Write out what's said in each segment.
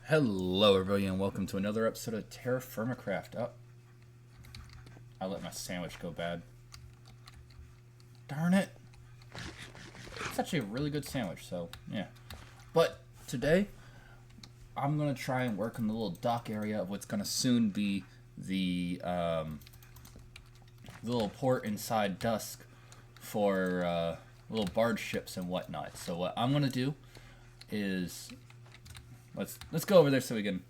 Hello everybody and welcome to another episode of Terra Firmacraft. Oh, I let my sandwich go bad. Darn it. It's actually a really good sandwich, so yeah. But today, I'm going to try and work in the little dock area of what's going to soon be the little port inside Dusk for little barge ships and whatnot. So what I'm going to do is Let's go over there so we can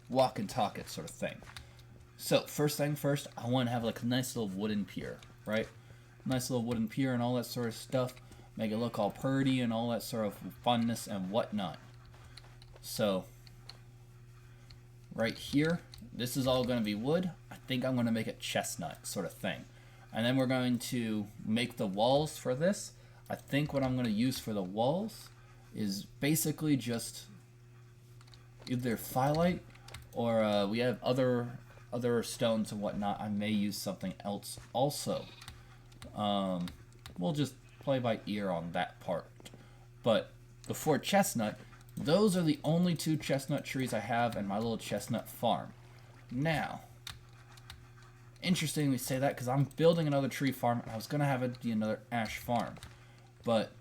walk and talk it sort of thing. So first thing first, I want to have like a nice little wooden pier, right? Nice little wooden pier and all that sort of stuff. Make it look all pretty and all that sort of funness and whatnot. So right here, this is all going to be wood. I think I'm going to make it chestnut sort of thing. And then we're going to make the walls for this. I think what I'm going to use for the walls is basically just either phyllite or we have other stones and whatnot. I may use something else also. We'll just play by ear on that part. But before chestnut, those are the only two chestnut trees I have in my little chestnut farm. Now, interesting we say that because I'm building another tree farm and I was going to have it be another ash farm. But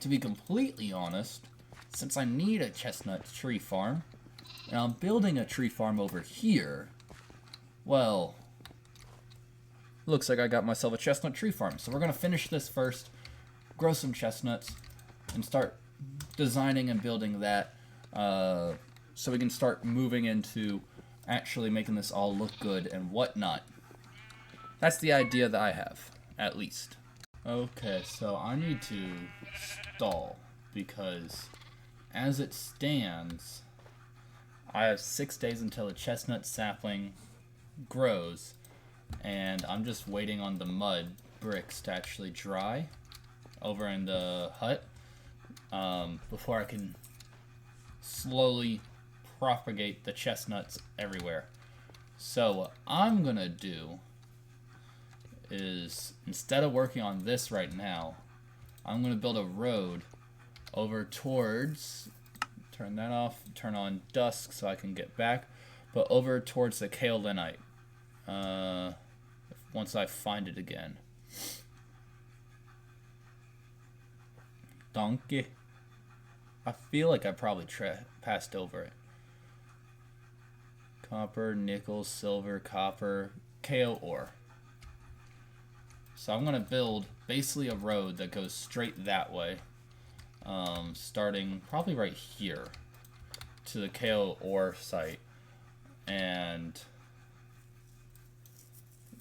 to be completely honest, since I need a chestnut tree farm, and I'm building a tree farm over here, well, looks like I got myself a chestnut tree farm. So we're going to finish this first, grow some chestnuts, and start designing and building that so we can start moving into actually making this all look good and whatnot. That's the idea that I have, at least. Okay, so I need to stall because as it stands, I have 6 days until the chestnut sapling grows, and I'm just waiting on the mud bricks to actually dry over in the hut before I can slowly propagate the chestnuts everywhere. So what I'm gonna do is, instead of working on this right now, I'm gonna build a road over towards, turn that off, turn on Dusk so I can get back, but over towards the kaolinite once I find it again. Donkey. I feel like I probably passed over it. Copper, nickel, silver, copper, KO ore. So I'm going to build basically a road that goes straight that way. Starting probably right here to the KO ore site and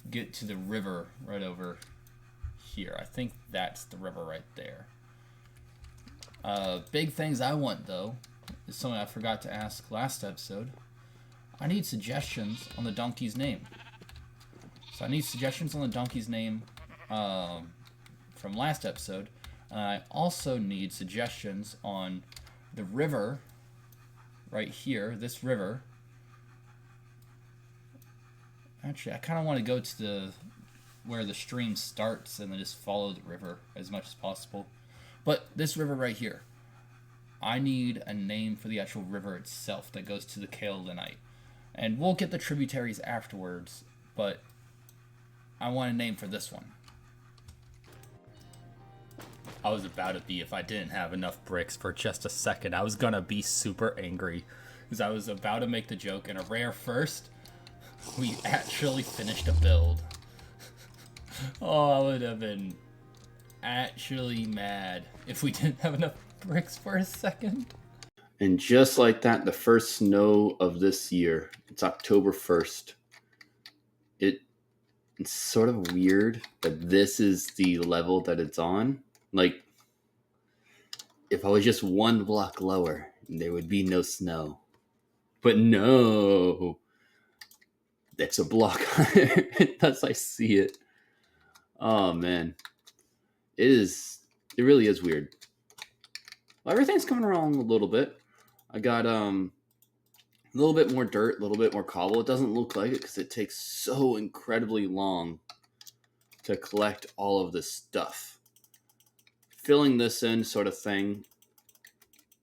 get to the river right over here. I think that's the river right there. Big things I want though is something I forgot to ask last episode. I need suggestions on the donkey's name. So I need suggestions on the donkey's name from last episode. I also need suggestions on the river right here, this river. Actually, I kind of want to go to where the stream starts and then just follow the river as much as possible. But this river right here, I need a name for the actual river itself that goes to the kaolinite. And we'll get the tributaries afterwards, but I want a name for this one. I was about to be, if I didn't have enough bricks for just a second, I was gonna be super angry. Because I was about to make the joke, in a rare first, we actually finished a build. Oh, I would have been actually mad if we didn't have enough bricks for a second. And just like that, the first snow of this year, it's October 1st. It's sort of weird that this is the level that it's on. Like, if I was just one block lower, there would be no snow. But no, it's a block higher as I see it. Oh, man. It really is weird. Well, everything's coming along a little bit. I got a little bit more dirt, a little bit more cobble. It doesn't look like it because it takes so incredibly long to collect all of this stuff. Filling this in sort of thing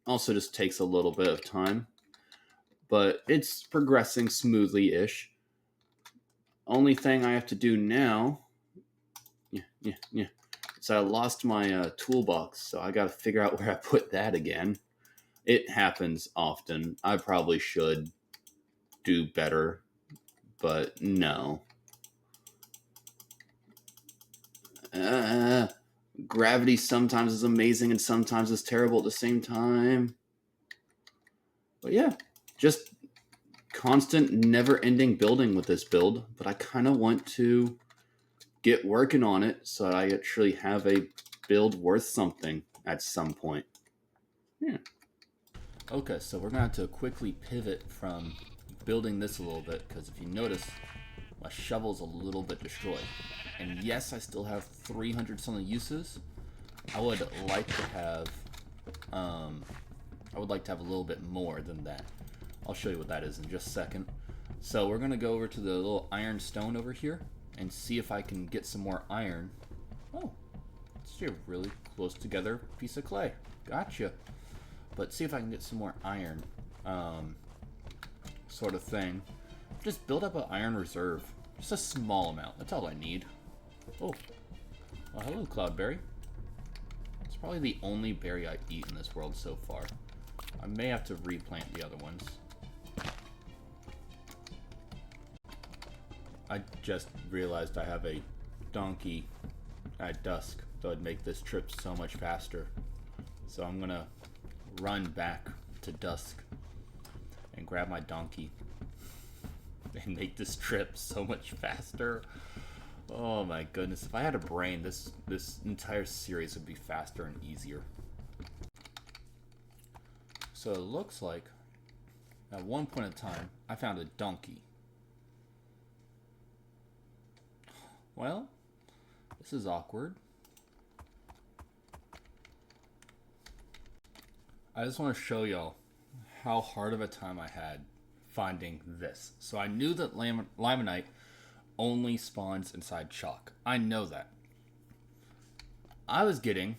also just takes a little bit of time. but it's progressing smoothly-ish. Only thing I have to do now, so I lost my toolbox, so I got to figure out where I put that again. It happens often. I probably should do better, but no. Gravity sometimes is amazing and sometimes is terrible at the same time. But yeah, just constant, never-ending building with this build. But I kind of want to get working on it so I actually have a build worth something at some point. Yeah. Okay, so we're going to have to quickly pivot from building this a little bit, because if you notice, my shovel's a little bit destroyed. And yes, I still have 300 something uses. I would like to have a little bit more than that. I'll show you what that is in just a second. So we're gonna go over to the little iron stone over here and see if I can get some more iron. Oh, it's a really close together piece of clay. Gotcha. But see if I can get some more iron, sort of thing. Just build up an iron reserve. Just a small amount. That's all I need. Oh, well, hello, Cloudberry. It's probably the only berry I eat in this world so far. I may have to replant the other ones. I just realized I have a donkey at dusk, so it'd make this trip so much faster. So I'm gonna run back to dusk and grab my donkey and make this trip so much faster. Oh my goodness, if I had a brain, this entire series would be faster and easier. So it looks like at one point in time I found a donkey. Well, this is awkward. I just want to show y'all how hard of a time I had finding this. So I knew that limonite only spawns inside chalk. I know that. I was getting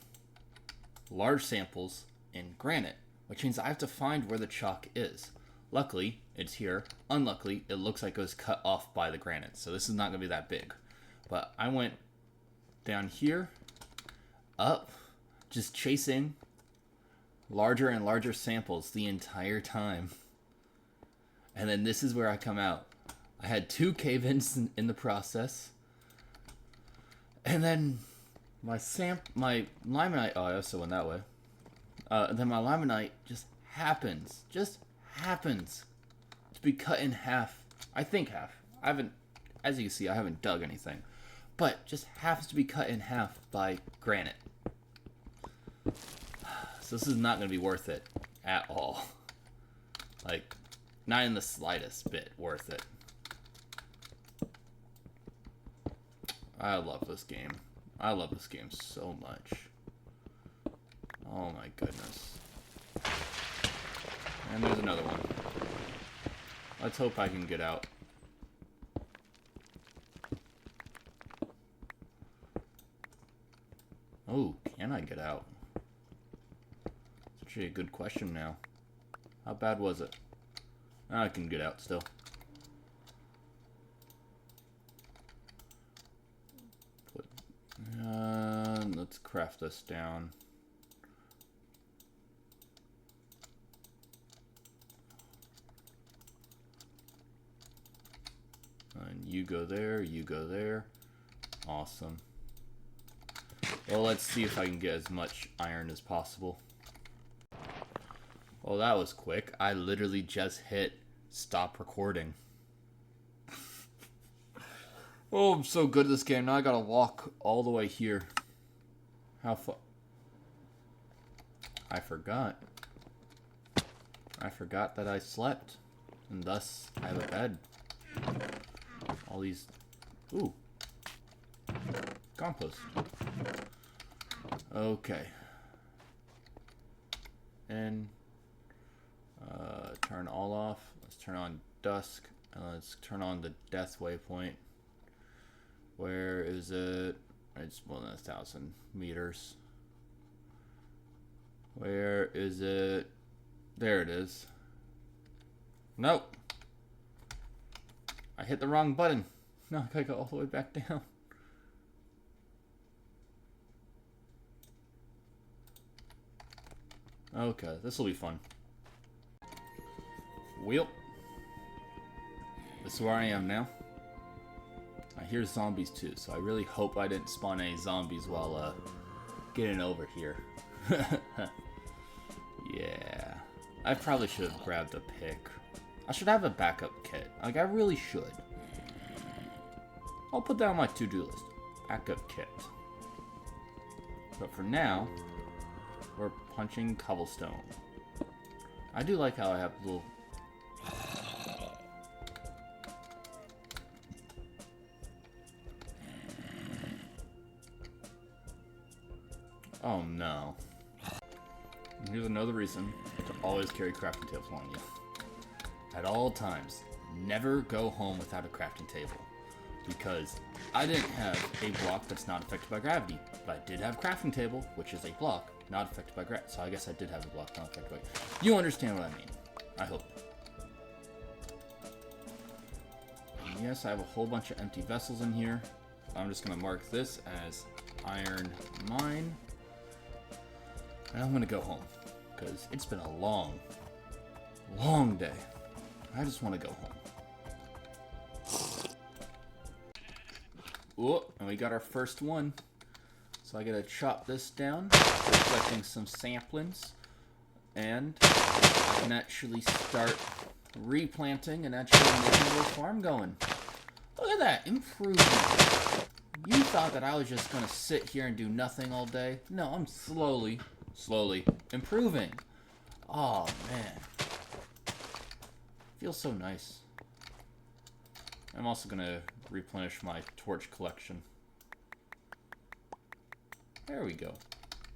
large samples in granite, which means I have to find where the chalk is. Luckily, it's here. Unluckily, it looks like it was cut off by the granite, so this is not going to be that big. But I went down here, up, just chasing larger and larger samples the entire time. And then this is where I come out. I had 2 cave-ins in the process. And then my limonite, oh, I also went that way. Then my limonite just happens to be cut in half. I think half. I haven't, as you can see, I haven't dug anything. But just happens to be cut in half by granite. So this is not going to be worth it at all. Like, not in the slightest bit worth it. I love this game. I love this game so much. Oh my goodness. And there's another one. Let's hope I can get out. Oh, can I get out? It's actually a good question now. How bad was it? I can get out still. Let's craft this down. And you go there, you go there. Awesome. Well, let's see if I can get as much iron as possible. Well, that was quick. I literally just hit stop recording. Oh, I'm so good at this game. Now I gotta walk all the way here. How far? I forgot. I forgot that I slept. And thus, I have a bed. All these... Ooh. Compost. Okay. And... turn all off. Let's turn on dusk. And let's turn on the death waypoint. Where is it? It's 1,000 meters. Where is it? There it is. Nope. I hit the wrong button. No, I gotta go all the way back down. Okay, this will be fun. Well, this is where I am now. I hear zombies too, so I really hope I didn't spawn any zombies while getting over here. Yeah. I probably should have grabbed a pick. I should have a backup kit. Like, I really should. I'll put that on my to-do list. Backup kit. But for now, we're punching cobblestone. I do like how I have little... Oh no. And here's another reason to always carry crafting tables on you. At all times, never go home without a crafting table. Because I didn't have a block that's not affected by gravity, but I did have a crafting table, which is a block not affected by gravity. So I guess I did have a block not affected by gravity. You understand what I mean. I hope. And yes, I have a whole bunch of empty vessels in here. I'm just going to mark this as iron mine. And I'm going to go home. Because it's been a long, long day. I just want to go home. Oh, and we got our first one. So I gotta chop this down, collecting some saplings, and I can actually start replanting and actually making a little farm going. Look at that, improvement. You thought that I was just gonna sit here and do nothing all day? No, I'm slowly improving. Oh man, feels so nice. I'm also gonna replenish my torch collection. There we go.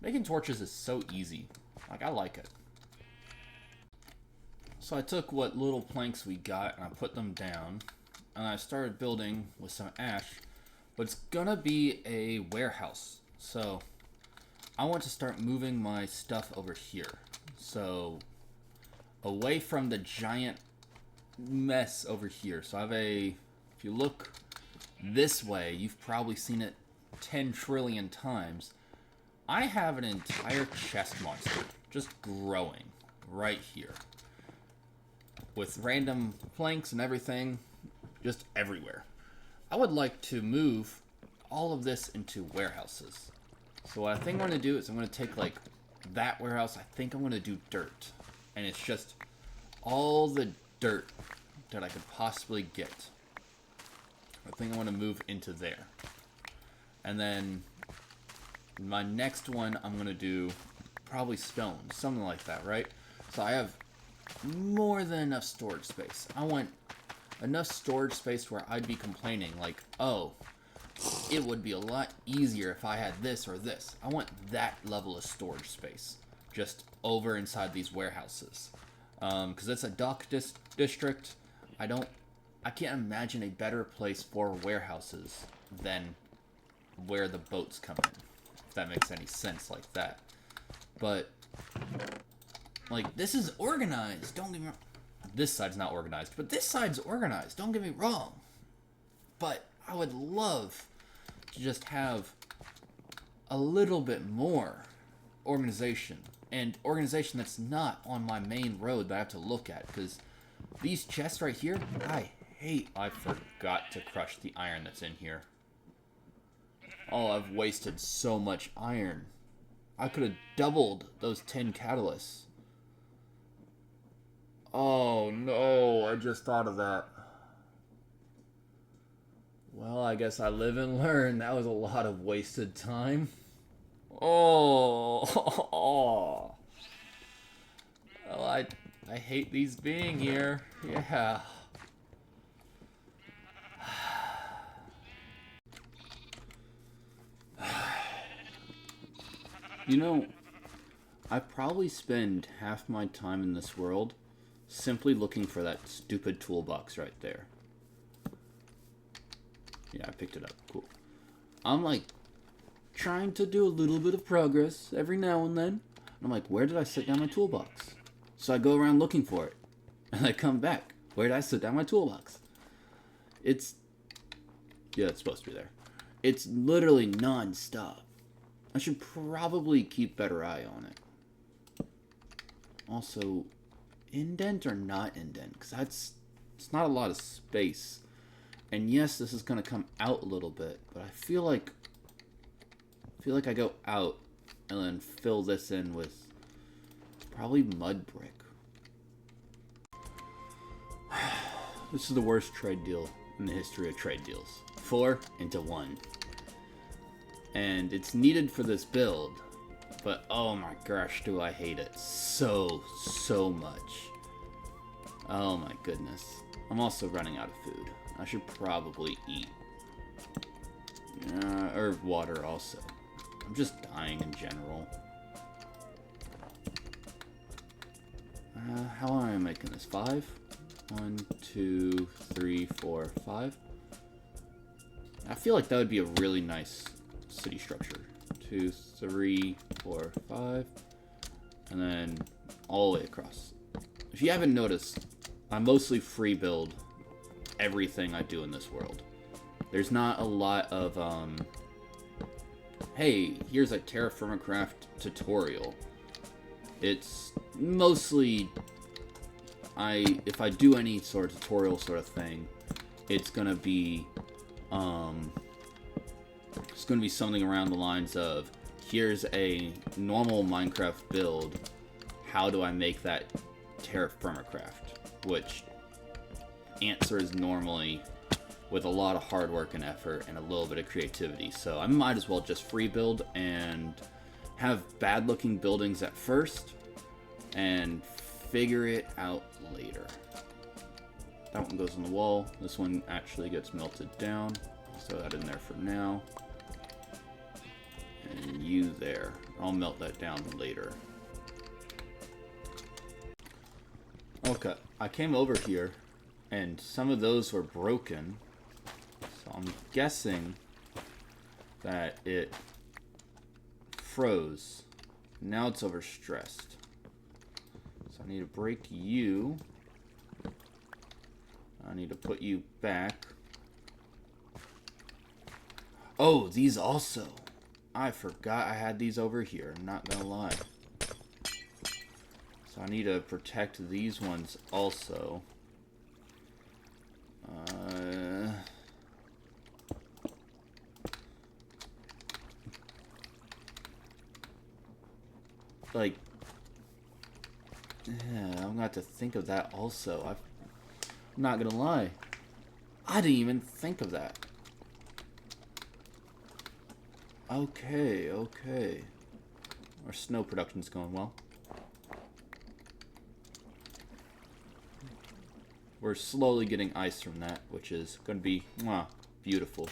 Making torches is so easy. Like, I like it. So I took what little planks we got and I put them down. And I started building with some ash. But it's gonna be a warehouse. So I want to start moving my stuff over here. So away from the giant mess over here. So I have a... If you look this way, you've probably seen it 10 trillion times. I have an entire chest monster just growing right here. With random planks and everything just everywhere. I would like to move all of this into warehouses. So what I think I'm going to do is I'm going to take like that warehouse. I think I'm going to do dirt. And it's just all the dirt that I could possibly get. I think I want to move into there. And then my next one, I'm going to do probably stone. Something like that, right? So I have more than enough storage space. I want enough storage space where I'd be complaining like, oh, it would be a lot easier if I had this or this. I want that level of storage space just over inside these warehouses. Because it's a dock district. I can't imagine a better place for warehouses than where the boats come in. If that makes any sense like that. But, like, this is organized. Don't get me wrong. This side's not organized, but this side's organized. Don't get me wrong. But I would love to just have a little bit more organization. And organization that's not on my main road that I have to look at. Because these chests right here, I forgot to crush the iron that's in here. Oh, I've wasted so much iron. I could have doubled those 10 catalysts. Oh no, I just thought of that. Well, I guess I live and learn. That was a lot of wasted time. Oh, oh. Well, I hate these being here. Yeah. You know, I probably spend half my time in this world simply looking for that stupid toolbox right there. Yeah, I picked it up. Cool. I'm like trying to do a little bit of progress every now and then. I'm like, where did I set down my toolbox? So I go around looking for it. And I come back. Where did I set down my toolbox? It's... Yeah, it's supposed to be there. It's literally non-stop. I should probably keep better eye on it. Also, indent or not indent? Because it's not a lot of space. And yes, this is going to come out a little bit, but I feel like I go out and then fill this in with probably mud brick. This is the worst trade deal in the history of trade deals. 4 into 1. And it's needed for this build, but oh my gosh, do I hate it so much. Oh my goodness. I'm also running out of food. I should probably eat. Or water also. I'm just dying in general. How long am I making this? 5? 1, 2, 3, 4, 5. I feel like that would be a really nice city structure. 2, 3, 4, 5. And then all the way across. If you haven't noticed, I mostly free build everything I do in this world. There's not a lot of, hey, here's a Terraformacraft tutorial. It's mostly, if I do any sort of tutorial sort of thing, it's gonna be something around the lines of, here's a normal Minecraft build, how do I make that Terraformacraft? Which answers normally with a lot of hard work and effort and a little bit of creativity. So I might as well just free build and have bad looking buildings at first and figure it out later. That one goes on the wall. This one actually gets melted down. Throw that in there for now. And you there. I'll melt that down later. Okay, I came over here and some of those were broken. So I'm guessing that it froze. Now it's overstressed. So I need to break you. I need to put you back. Oh, these also. I forgot I had these over here. I'm not gonna lie. So I need to protect these ones also. Like, yeah, I'm gonna have to think of that also. I'm not gonna lie. I didn't even think of that. Okay. Our snow production's going well. We're slowly getting ice from that, which is going to be beautiful.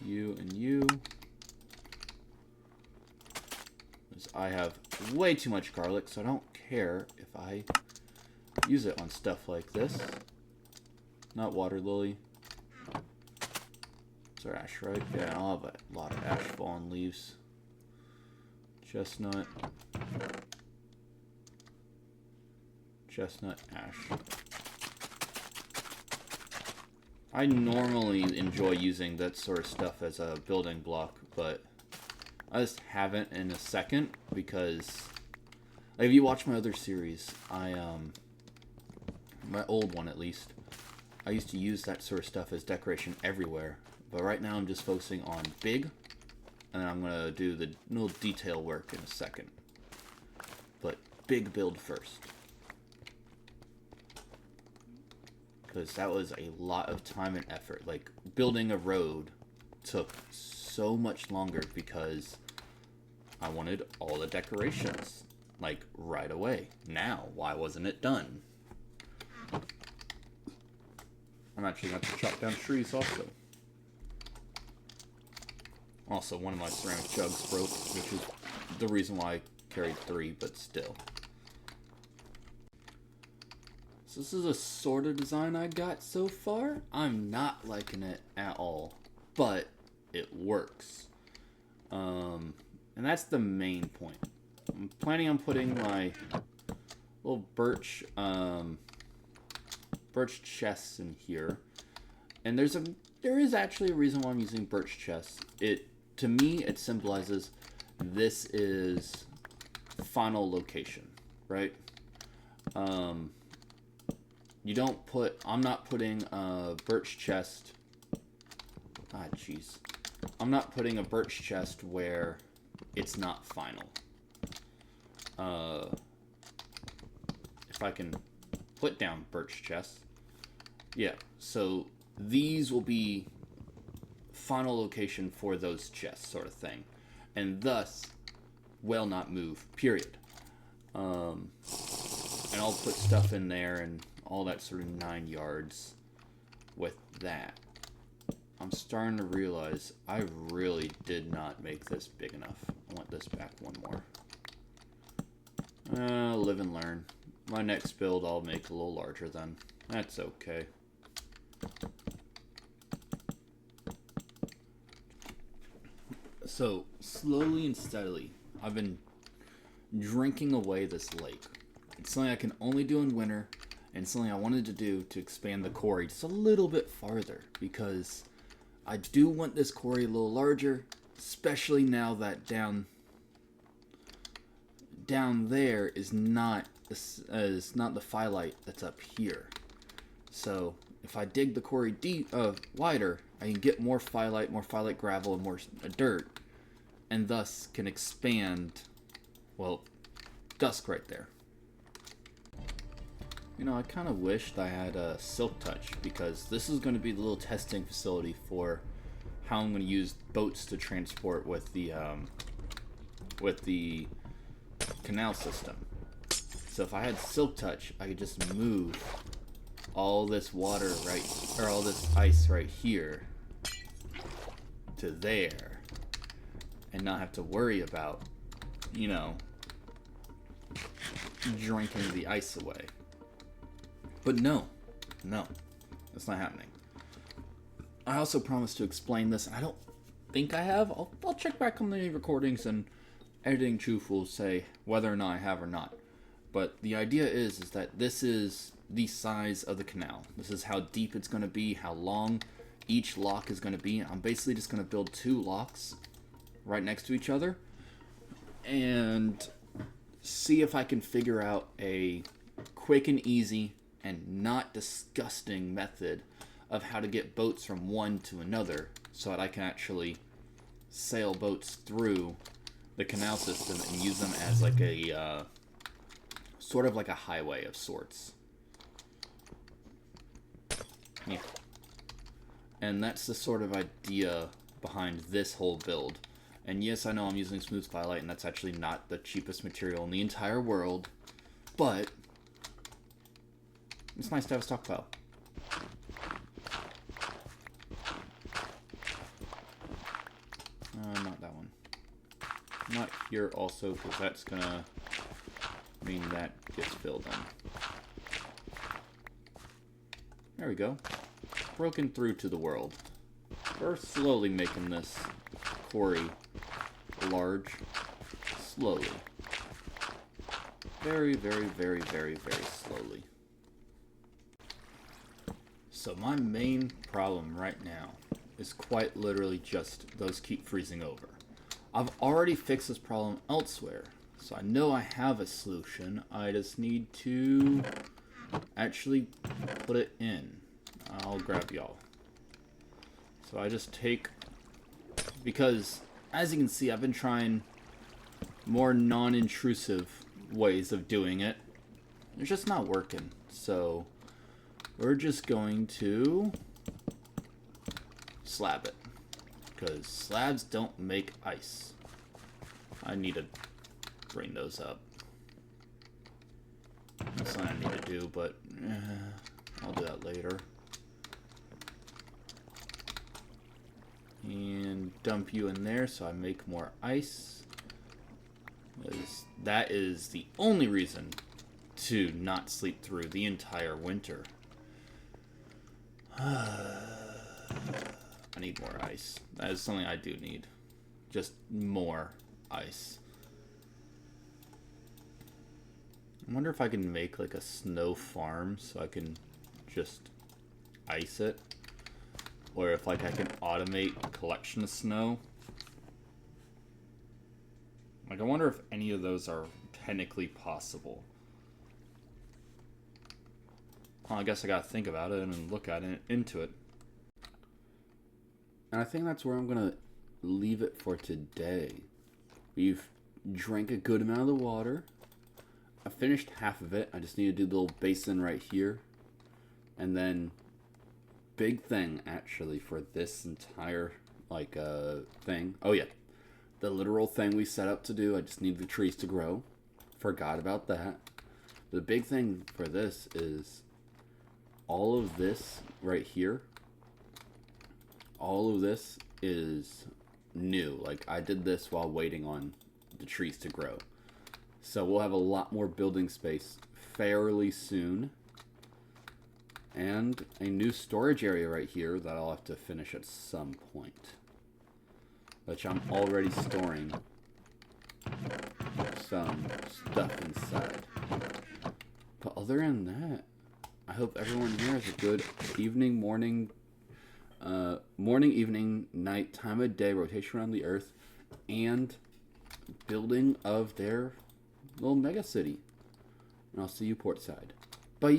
You and you. Because I have way too much garlic, so I don't care if I use it on stuff like this. Not water lily. It's our ash, right? Yeah, I'll have a lot of ash fallen leaves. Chestnut. Chestnut, ash. I normally enjoy using that sort of stuff as a building block, but I just haven't in a second because, like, if you watch my other series, my old one at least, I used to use that sort of stuff as decoration everywhere. But right now I'm just focusing on big, and then I'm gonna do the little detail work in a second. But big build first. Because that was a lot of time and effort. Like, building a road took so much longer because I wanted all the decorations, like, right away. Now, why wasn't it done? I'm actually going to have to chop down trees also. Also, one of my ceramic jugs broke, which is the reason why I carried 3, but still. So this is a sort of design I got so far. I'm not liking it at all, but it works. And that's the main point. I'm planning on putting my little birch chests in here. And there is actually a reason why I'm using birch chests. To me it symbolizes this is final location, right? I'm not putting a birch chest. Ah, jeez. I'm not putting a birch chest where it's not final. If I can put down birch chests. Yeah, so these will be final location for those chests, sort of thing. And thus, will not move, period. And I'll put stuff in there and all that sort of 9 yards with that. I'm starting to realize I really did not make this big enough. I want this back one more. Live and learn. My next build I'll make a little larger then. That's okay. So, slowly and steadily, I've been drinking away this lake. It's something I can only do in winter, and something I wanted to do to expand the quarry just a little bit farther, because I do want this quarry a little larger, especially now that down there is not the phyllite that's up here. So if I dig the quarry wider, I can get more phyllite gravel, and more dirt, and thus can expand, well, dusk right there. You know, I kind of wished I had a silk touch, because this is going to be the little testing facility for how I'm going to use boats to transport with the canal system. So if I had silk touch, I could just move all this water all this ice right here to there, and not have to worry about, you know, drinking the ice away. But no, that's not happening. I also promised to explain this. I don't think I have. I'll check back on the recordings, and editing truth will say whether or not I have or not. But the idea is that this is the size of the canal. This is how deep it's going to be, how long each lock is going to be. I'm basically just going to build 2 locks right next to each other and see if I can figure out a quick and easy and not disgusting method of how to get boats from one to another, so that I can actually sail boats through the canal system and use them as like a sort of like a highway of sorts. Yeah. And that's the sort of idea behind this whole build. And yes, I know I'm using smooth phyllite, and that's actually not the cheapest material in the entire world, but it's nice to have a stockpile. Not that one. Not here also, because that's gonna mean that gets filled in. There we go. Broken through to the world. We're slowly making this quarry large. Slowly. Very, very, very, very, very slowly. So my main problem right now is quite literally just those keep freezing over. I've already fixed this problem elsewhere, so I know I have a solution. I just need to actually put it in. I'll grab y'all. So I just take, because as you can see, I've been trying more non-intrusive ways of doing it. It's just not working. So we're just going to slab it, because slabs don't make ice. I need to bring those up. That's something I need to do, but I'll do that later. And dump you in there so I make more ice. That is the only reason to not sleep through the entire winter. I need more ice. That is something I do need. Just more ice. I wonder if I can make like a snow farm so I can just ice it. Or if like I can automate a collection of snow. Like I wonder if any of those are technically possible. Well, I guess I gotta think about it and look at it into it. And I think that's where I'm gonna leave it for today. We've drank a good amount of the water. I finished half of it. I just need to do the little basin right here. And then, big thing actually for this entire like thing. Oh yeah, the literal thing we set up to do. I just need the trees to grow. Forgot about that. The big thing for this is all of this right here. All of this is new. Like I did this while waiting on the trees to grow. So we'll have a lot more building space fairly soon. And a new storage area right here that I'll have to finish at some point. Which I'm already storing some stuff inside. But other than that, I hope everyone here has a good evening, morning, evening, night, time of day, rotation around the earth, and building of their little mega city. And I'll see you portside. Bye!